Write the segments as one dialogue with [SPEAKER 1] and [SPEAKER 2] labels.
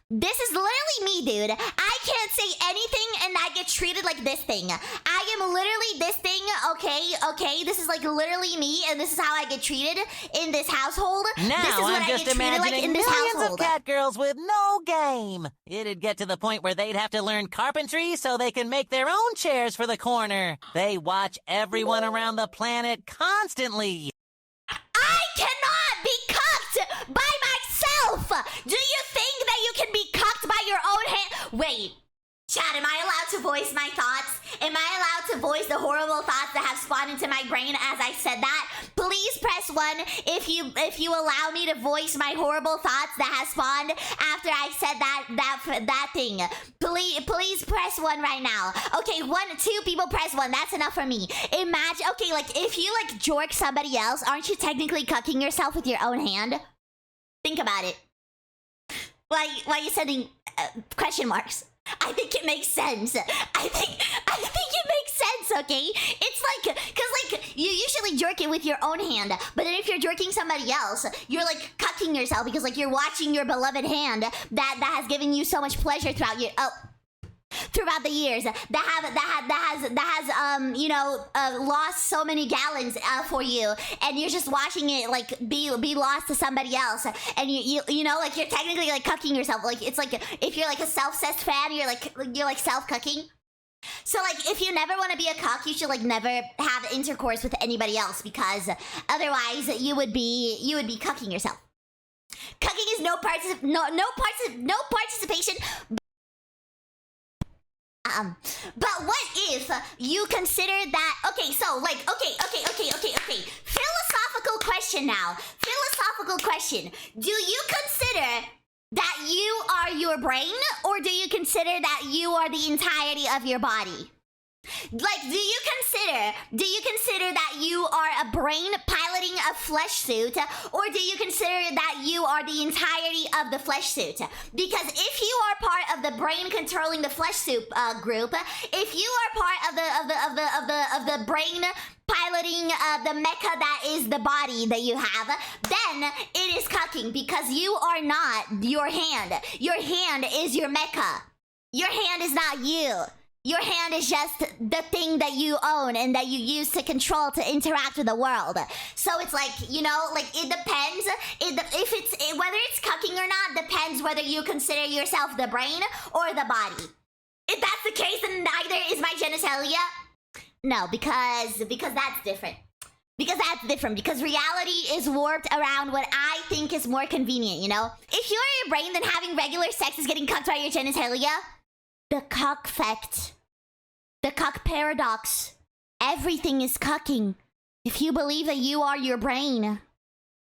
[SPEAKER 1] This is literally me, dude. I can't say anything and I get treated like this thing. I am literally this thing, okay? This is like literally me, and this is how I get treated in this household.
[SPEAKER 2] Now
[SPEAKER 1] this is what
[SPEAKER 2] I'm
[SPEAKER 1] I
[SPEAKER 2] just
[SPEAKER 1] get treated like
[SPEAKER 2] imagining
[SPEAKER 1] in this
[SPEAKER 2] millions
[SPEAKER 1] household.
[SPEAKER 2] of cat girls with no game. It'd get to the point where they'd have to learn carpentry so they can make their own chairs for the corner. They watch everyone around the planet constantly.
[SPEAKER 1] I cannot be cooked by myself! Do you think that you can be cooked by your own hand? Wait, Chad, am I allowed to voice my thoughts? Am I allowed to voice the horrible thoughts that have spawned into my brain as I said that? Please press 1 if you allow me to voice my horrible thoughts that have spawned after I said that thing. Please press 1 right now. Okay, 2 people press 1. That's enough for me. Imagine, okay, like if you like jork somebody else, aren't you technically cucking yourself with your own hand? Think about it. Why are you sending question marks? I think it makes sense. I think it makes sense, okay? It's like, cause like, you usually jerk it with your own hand, but then if you're jerking somebody else, you're like cucking yourself because like you're watching your beloved hand that has given you so much pleasure throughout your, throughout the years that has lost so many gallons for you, and you're just watching it like be lost to somebody else, and you know, like you're technically like cucking yourself. Like it's like if you're like a self-cessed fan, you're like self-cucking. So like if you never want to be a cuck, you should like never have intercourse with anybody else, because otherwise you would be cucking yourself. Cucking is no participation. But what if you consider that, okay, so like, okay. Philosophical question now. Philosophical question. Do you consider that you are your brain, or do you consider that you are the entirety of your body? Like, do you consider that you are a brain piloting a flesh suit, or do you consider that you are the entirety of the flesh suit? Because if you are part of the brain controlling the flesh suit group, if you are part of the brain piloting the mecha that is the body that you have, then it is cucking, because you are not your hand. Your hand is your mecha. Your hand is not you. Your hand is just the thing that you own and that you use to control, to interact with the world. So it's like, you know, like it depends. Whether it's cucking or not depends whether you consider yourself the brain or the body. If that's the case, then neither is my genitalia. No, because that's different. Because reality is warped around what I think is more convenient, you know? If you're your brain, then having regular sex is getting cucked by your genitalia. The cuck fact. The cuck paradox. Everything is cucking. If you believe that you are your brain,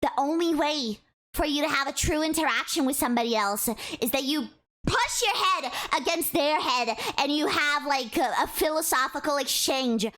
[SPEAKER 1] the only way for you to have a true interaction with somebody else is that you push your head against their head and you have like a philosophical exchange